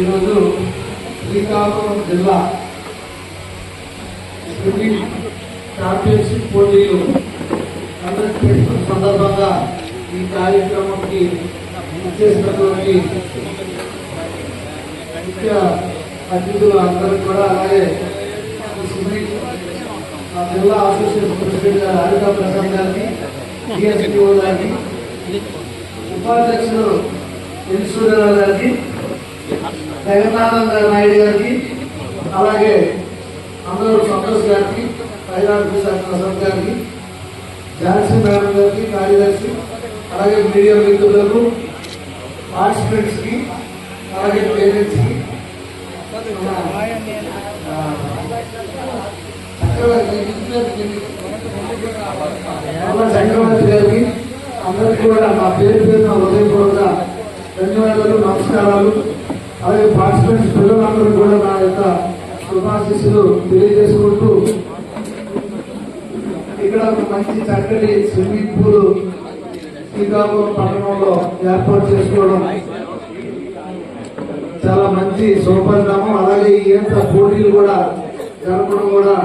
ఈరోజు శ్రీకాకుళం జిల్లా swimming championship పోటీలు కండక్ట్ చేస్తున్న సందర్భంగా ఈ కార్యక్రమంకి చేసినటువంటి ముఖ్య అతిథులు అందరూ కూడా, అలాగే స్విమ్మింగ్ జిల్లా అసోసియేషన్ ప్రెసిడెంట్ గారు రాధికా ప్రసాద్ గారికి, డిఎస్పీఓ గారికి, ఉపాధ్యక్షులు ఎన్ సూర్యరావు గారికి, జగన్నాథన్ నాయుడు గారికి, అలాగే అందరూ సంతోష్ గారికి, ఫైనాన్స్ ప్రసాద్ గారికి, ఝాన్సీ మేడం గారికి, కార్యదర్శి, అలాగే మీడియా మిత్రులకు, పార్టిసిపెంట్స్కి, అలాగే పేరెంట్స్కి, చక్రవర్తి గారికి అందరికీ కూడా నా పేరు పేరున హృదయపూర్వక ధన్యవాదాలు, నమస్కారాలు. అలాగే పార్టిసిపెంట్స్ పిల్లలందరూ కూడా నా యొక్క శుభాశీస్సులు తెలియజేసుకుంటూ, ఇక్కడ ఒక మంచి చక్కటి స్విమ్మింగ్ పూల్ శ్రీకాకుళం పట్టణంలో ఏర్పాటు చేసుకోవడం చాలా మంచి శుభపరిణామం. అలాగే ఈ ఈత పోటీలు కూడా జరపడం కూడా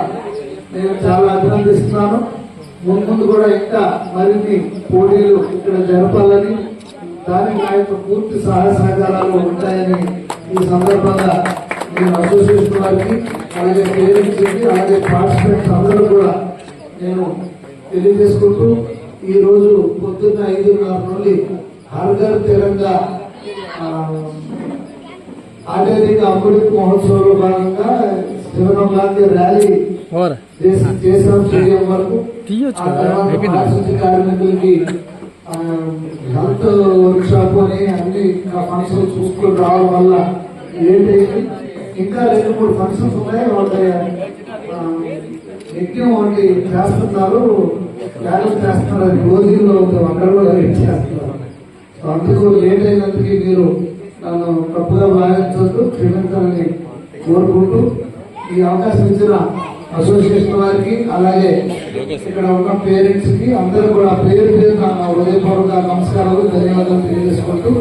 నేను చాలా అభినందిస్తున్నాను. ముందు కూడా ఇంకా మరిన్ని పోటీలు ఇక్కడ జరపాలని, దానికి నా యొక్క పూర్తి సహాయ సహకారాలు ఉంటాయని ఈ సందర్భంగా నేను అసోసియేషన్ వారికి, అలాగే పేరెంట్స్కి, అలాగే పార్టిసిపెంట్స్ అందరూ కూడా నేను తెలియజేసుకుంటూ, ఈరోజు పొద్దున్న 5:30 నుండి హర్ ఘర్ తిరంగా ఆజాదీ కా అమృత్ మహోత్సవంలో భాగంగా 7 o'clock ర్యాలీ చేసాం స్టేడియం వరకు. ఆ తర్వాత కార్మికులకి హెల్త్ వర్క్ షాప్ అని అన్ని ఫంక్షన్లు చూసుకొని రావడం వల్ల ఏంటి, ఇంకా 2-3 ఫంక్షన్స్ ఉన్నాయి. వాళ్ళ యజ్ఞం ఒకటి చేస్తున్నారు, త్యాగం చేస్తున్నారు, అది రోజుల్లో అక్కడ కూడా చేస్తున్నారు. అందుకు లేట్ అయినందుకు మీరు నన్ను తప్పుగా భావించవద్దు, క్షమించాలని కోరుకుంటూ, ఈ అవకాశం ఇచ్చిన అసోసియేషన్ వారికి, అలాగే ఇక్కడ ఉన్న పేరెంట్స్ కి అందరూ కూడా పేరు పేరు నా హృదయపూర్వక నమస్కారాలు, ధన్యవాదాలు తెలియజేసుకుంటూ